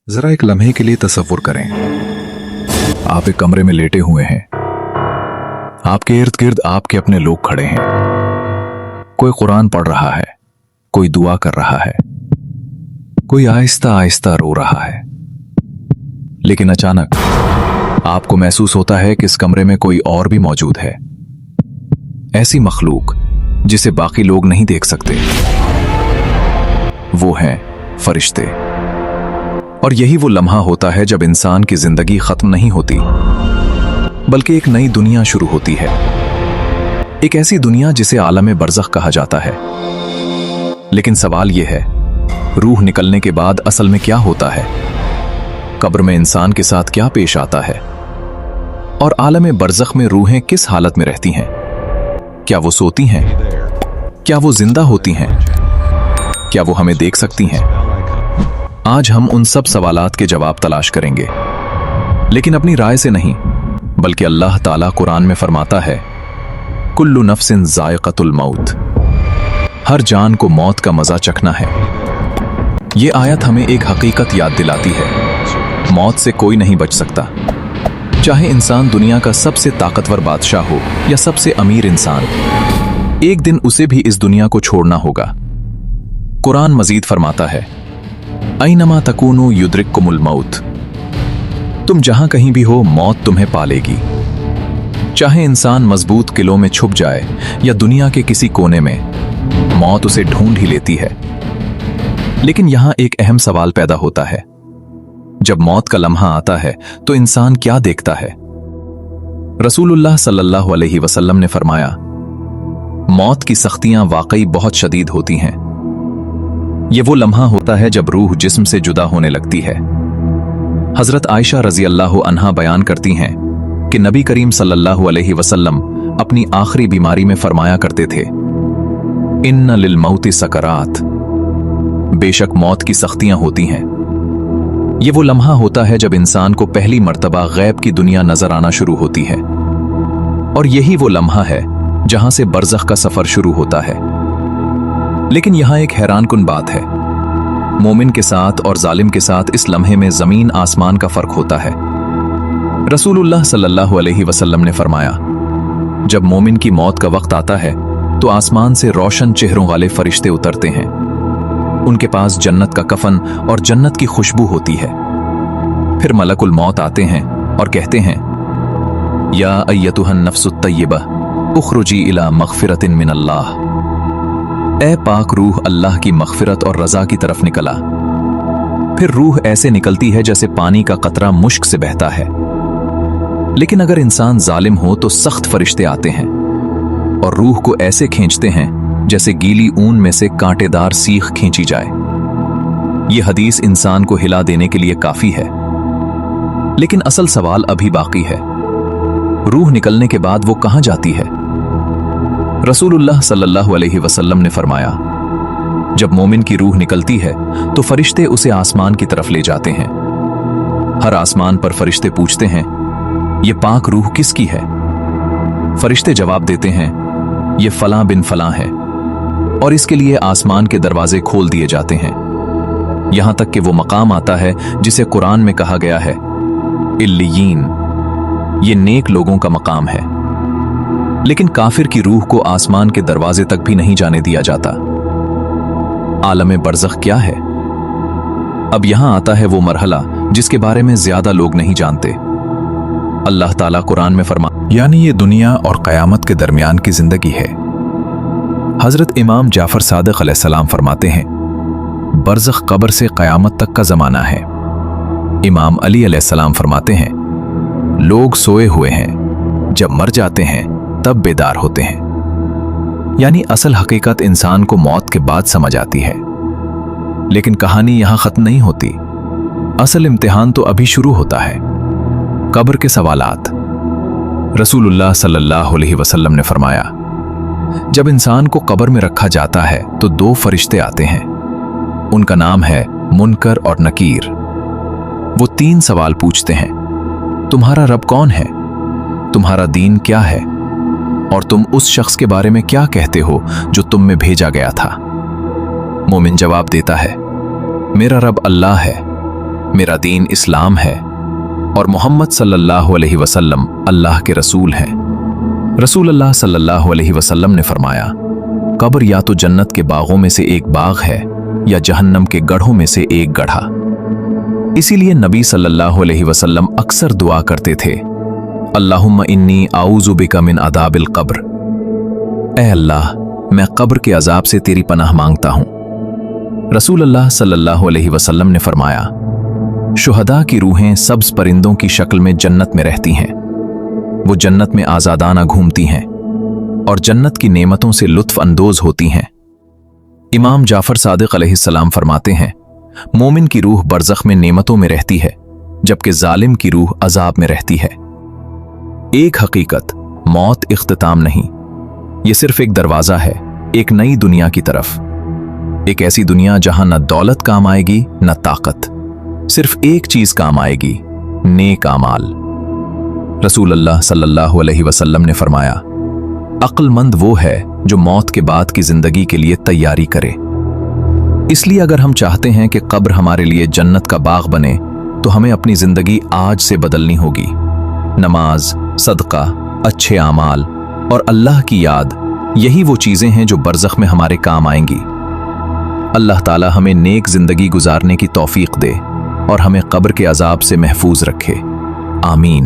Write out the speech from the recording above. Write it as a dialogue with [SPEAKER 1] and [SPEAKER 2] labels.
[SPEAKER 1] जरा एक लम्हे के लिए तसव्वुर करें, आप एक कमरे में लेटे हुए हैं। आपके इर्द गिर्द आपके अपने लोग खड़े हैं। कोई कुरान पढ़ रहा है, कोई दुआ कर रहा है, कोई आहिस्ता आहिस्ता रो रहा है। लेकिन अचानक आपको महसूस होता है कि इस कमरे में कोई और भी मौजूद है, ऐसी मखलूक जिसे बाकी लोग नहीं देख सकते। वो हैं फरिश्ते। और यही वो लम्हा होता है जब इंसान की जिंदगी खत्म नहीं होती, बल्कि एक नई दुनिया शुरू होती है। एक ऐसी दुनिया जिसे आलम बरज़ख कहा जाता है। लेकिन सवाल यह है, रूह निकलने के बाद असल में क्या होता है? कब्र में इंसान के साथ क्या पेश आता है? और आलम बरज़ख में रूहें किस हालत में रहती हैं? क्या वो सोती हैं? क्या वो जिंदा होती हैं? क्या वो हमें देख सकती हैं? आज हम उन सब सवालात के जवाब तलाश करेंगे, लेकिन अपनी राय से नहीं, बल्कि अल्लाह ताला कुरान में फरमाता है, कुल्लु नफ्सिन ज़ायक़तुल मौत। हर जान को मौत का मजा चखना है। ये आयत हमें एक हकीकत याद दिलाती है, मौत से कोई नहीं बच सकता। चाहे इंसान दुनिया का सबसे ताकतवर बादशाह हो या सबसे अमीर इंसान, एक दिन उसे भी इस दुनिया को छोड़ना होगा। कुरान मजीद फरमाता है, ऐनमा तकूनु युद्रिकुमुल मौत। तुम जहां कहीं भी हो, मौत तुम्हें पालेगी। चाहे इंसान मजबूत किलों में छुप जाए या दुनिया के किसी कोने में, मौत उसे ढूंढ ही लेती है। लेकिन यहां एक अहम सवाल पैदा होता है, जब मौत का लम्हा आता है तो इंसान क्या देखता है? रसूलुल्लाह सल्लल्लाहु अलैहि वसल्लम ने फरमाया, मौत की सख्तियां वाकई बहुत शदीद होती हैं। ये वो लम्हा होता है जब रूह जिस्म से जुदा होने लगती है। हजरत आयशा रजी अल्लाह अन्हा बयान करती हैं कि नबी करीम सल्लल्लाहु अलैहि वसल्लम अपनी आखिरी बीमारी में फरमाया करते थे, इन्ना लिल मौति सकरात। बेशक मौत की सख्तियां होती हैं। ये वो लम्हा होता है जब इंसान को पहली मर्तबा गैब की दुनिया नजर आना शुरू होती है। और यही वो लम्हा है जहां से बरज़ख का सफर शुरू होता है। लेकिन यहां एक हैरानकुन बात है, मोमिन के साथ और जालिम के साथ इस लम्हे में जमीन आसमान का फर्क होता है। रसूलुल्लाह सल्लल्लाहु अलैहि वसल्लम ने फरमाया, जब मोमिन की मौत का वक्त आता है तो आसमान से रोशन चेहरों वाले फरिश्ते उतरते हैं। उनके पास जन्नत का कफन और जन्नत की खुशबू होती है। फिर मलकुल मौत आते हैं और कहते हैं, या अय्यतुहन नफ्सुत तय्यबा उखरुजी इला मगफिरतिन मिनल्लाह। ए पाक रूह, अल्लाह की मगफिरत और रजा की तरफ निकला। फिर रूह ऐसे निकलती है जैसे पानी का कतरा मुश्क से बहता है। लेकिन अगर इंसान जालिम हो तो सख्त फरिश्ते आते हैं और रूह को ऐसे खींचते हैं जैसे गीली ऊन में से कांटेदार सीख खींची जाए। यह हदीस इंसान को हिला देने के लिए काफी है। लेकिन असल सवाल अभी बाकी है, रूह निकलने के बाद वो कहां जाती है? रसूलुल्लाह सल्लल्लाहु अलैहि वसल्लम ने फरमाया, जब मोमिन की रूह निकलती है तो फरिश्ते उसे आसमान की तरफ ले जाते हैं। हर आसमान पर फरिश्ते पूछते हैं, ये पाक रूह किसकी है? फरिश्ते जवाब देते हैं, ये फलां बिन फलां है। और इसके लिए आसमान के दरवाजे खोल दिए जाते हैं। यहां तक कि वो मकाम आता है जिसे कुरान में कहा गया है, इल्लियीन। ये नेक लोगों का मकाम है। लेकिन काफिर की रूह को आसमान के दरवाजे तक भी नहीं जाने दिया जाता। आलम बरज़ख क्या है? अब यहां आता है वो मरहला जिसके बारे में ज्यादा लोग नहीं जानते। अल्लाह ताला कुरान में फरमा,
[SPEAKER 2] यानी ये दुनिया और कयामत के दरमियान की जिंदगी है। हजरत इमाम जाफर सादिक अलैहिस्सलाम फरमाते हैं, बरज़ख कब्र से कयामत तक का जमाना है। इमाम अली अलैहिस्सलाम फरमाते हैं, लोग सोए हुए हैं, जब मर जाते हैं तब बेदार होते हैं। यानी असल हकीकत इंसान को मौत के बाद समझ आती है। लेकिन कहानी यहां खत्म नहीं होती। असल इम्तिहान तो अभी शुरू होता है। कब्र के सवालात। रसूलुल्लाह सल्लल्लाहु अलैहि वसल्लम ने फरमाया, जब इंसान को कब्र में रखा जाता है तो दो फरिश्ते आते हैं। उनका नाम है मुनकर और नकीर। वो तीन सवाल पूछते हैं, तुम्हारा रब कौन है? तुम्हारा दीन क्या है? और तुम उस शख्स के बारे में क्या कहते हो जो तुम में भेजा गया था? मोमिन जवाब देता है, मेरा रब अल्लाह है, मेरा दीन इस्लाम है और मोहम्मद सल्लल्लाहु अलैहि वसल्लम अल्लाह के रसूल हैं। रसूल अल्लाह सल्लल्लाहु अलैहि वसल्लम ने फरमाया, कब्र या तो जन्नत के बागों में से एक बाग है या जहन्नम के गढ़ों में से एक गढ़ा। इसीलिए नबी सल्लल्लाहु अलैहि वसल्लम अक्सर दुआ करते थे, अल्लाहुम्मा इन्नी आऊज़ु बिका मिन अदाबिल कब्र। ऐ अल्लाह, मैं कब्र के अजाब से तेरी पनाह मांगता हूं। रसूल अल्लाह सल्लल्लाहु अलैहि वसल्लम ने फरमाया, शुहदा की रूहें सब्ज परिंदों की शक्ल में जन्नत में रहती हैं। वो जन्नत में आजादाना घूमती हैं और जन्नत की नेमतों से लुत्फ अंदोज होती हैं। इमाम जाफर सादिक अलैहिस्सलाम फरमाते हैं, मोमिन की रूह बरज़ख में नेमतों में रहती है, जबकि जालिम की रूह अजाब में रहती है। एक हकीकत, मौत इख्तिताम नहीं, ये सिर्फ एक दरवाजा है एक नई दुनिया की तरफ। एक ऐसी दुनिया जहां न दौलत काम आएगी न ताकत, सिर्फ एक चीज काम आएगी, नेक आमाल। रसूल अल्लाह सल्लल्लाहु अलैहि वसल्लम ने फरमाया, अक्लमंद वो है जो मौत के बाद की जिंदगी के लिए तैयारी करे। इसलिए अगर हम चाहते हैं कि कब्र हमारे लिए जन्नत का बाग बने तो हमें अपनी जिंदगी आज से बदलनी होगी। नमाज, सदका, अच्छे आमाल और अल्लाह की याद, यही वो चीजें हैं जो बरज़ख में हमारे काम आएंगी। अल्लाह ताला हमें नेक जिंदगी गुजारने की तौफीक दे और हमें कब्र के अजाब से महफूज रखे। आमीन।